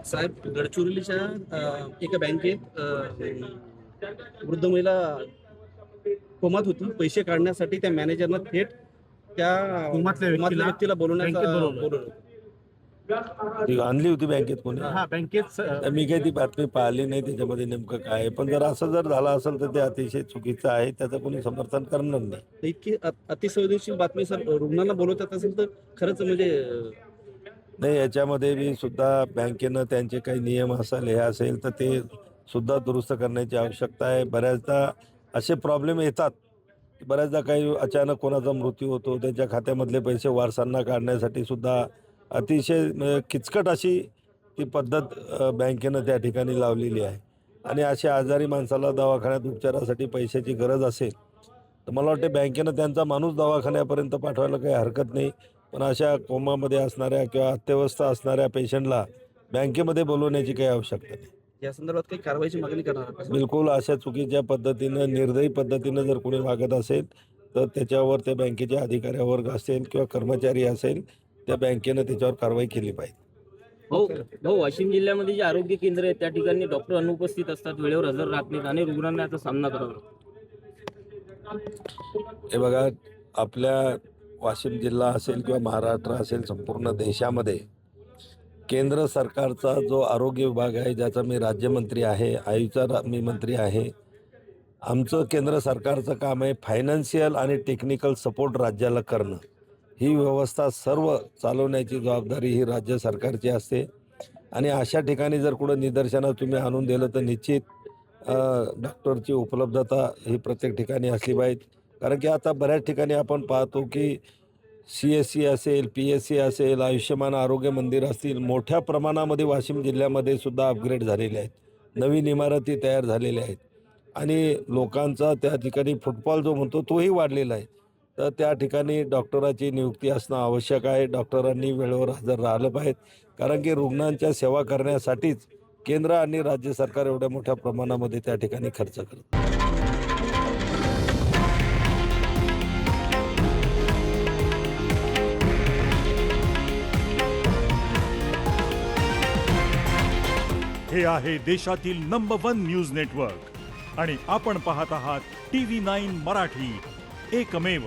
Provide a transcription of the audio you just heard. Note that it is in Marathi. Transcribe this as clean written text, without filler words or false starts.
साहेब, गडचिरोलीच्या एका बँकेत वृद्ध महिला कोमात होती. पैसे काढण्यासाठी त्या मॅनेजरनं थेट त्या कोमातल्या व्यक्तीला बोलवलं. ती आणली होती बँकेत कोणी? बँकेत मी काही ती बातमी पाहिली नाही त्याच्यामध्ये नेमकं काय आहे. पण जर असं जर झालं असेल तर ते अतिशय चुकीचं आहे, त्याचं कोणी समर्थन करणार नाही. इतकी अतिसंवेदनशील बातमी सर रुग्णांना बोलवतात असेल तर खरंच म्हणजे नाही, याच्यामध्ये मी सुद्धा बँकेनं त्यांचे काही नियम असेल हे असेल तर ते सुद्धा दुरुस्त करण्याची आवश्यकता आहे. बऱ्याचदा असे प्रॉब्लेम येतात. बऱ्याचदा काही अचानक कोणाचा मृत्यू होतो, त्यांच्या खात्यामधले पैसे वारसांना काढण्यासाठी सुद्धा अतिशय किचकट अशी ती पद्धत बँकेनं त्या ठिकाणी लावलेली आहे. आणि अशा आजारी माणसाला दवाखान्यात उपचारासाठी पैशाची गरज असेल तर मला वाटते बँकेनं त्यांचा माणूस दवाखान्यापर्यंत पाठवायला काही हरकत नाही. पण अशा कोमामध्ये असणाऱ्या किंवा अत्यवस्था असणाऱ्या पेशंटला बँकेमध्ये बोलवण्याची काही आवश्यकता नाही. या संदर्भात काही कारवाईची मागणी करणार आहात? बिलकुल अशा चुकीच्या पद्धतीनं निर्दयी पद्धतीनं जर कोणी वागत असेल तर त्याच्यावर त्या बँकेच्या अधिकाऱ्यावर्ग असेल किंवा कर्मचारी असेल त्या बँकेनं त्याच्यावर कारवाई केली पाहिजे. भाऊ, वाशिम जिल्ह्यामध्ये जे आरोग्य केंद्र आहे त्या ठिकाणी डॉक्टर अनुपस्थित असतात, वेळेवर हजर राहत नाहीत आणि रुग्णांना याचा सामना करावा लागतो. हे बघा, आपल्या वाशिम जिल्हा असेल किंवा महाराष्ट्र असेल संपूर्ण देशामध्ये केंद्र सरकारचा जो आरोग्य विभाग आहे, ज्याचा मी राज्यमंत्री आहे, आयुचा मी मंत्री आहे. आमचं केंद्र सरकारचं काम आहे फायनान्शियल आणि टेक्निकल सपोर्ट राज्याला करणं. ही व्यवस्था सर्व चालवण्याची जबाबदारी ही राज्य सरकारची असते. आणि अशा ठिकाणी जर कुठं निदर्शनास तुम्ही आणून दिलं तर निश्चित डॉक्टरची उपलब्धता ही प्रत्येक ठिकाणी असली पाहिजे. कारण की आता बऱ्याच ठिकाणी आपण पाहतो की CSC असेल, PSC असेल, आयुष्यमान आरोग्य मंदिर असतील, मोठ्या प्रमाणामध्ये वाशिम जिल्ह्यामध्ये सुद्धा अपग्रेड झालेले आहेत. नवीन इमारती तयार झालेल्या आहेत आणि लोकांचा त्या ठिकाणी फुटफॉल जो म्हणतो तोही वाढलेला आहे. तर त्या ठिकाणी डॉक्टराची नियुक्ती असणं आवश्यक आहे. डॉक्टरांनी वेळेवर हजर राहिलं पाहिजे. कारण की रुग्णांच्या सेवा करण्यासाठीच केंद्र आणि राज्य सरकार एवढ्या मोठ्या प्रमाणामध्ये त्या ठिकाणी खर्च करतं. हे आहे देशातील नंबर 1 न्यूज नेटवर्क आणि आपण पाहत आहात TV9 मराठी, एकमेव.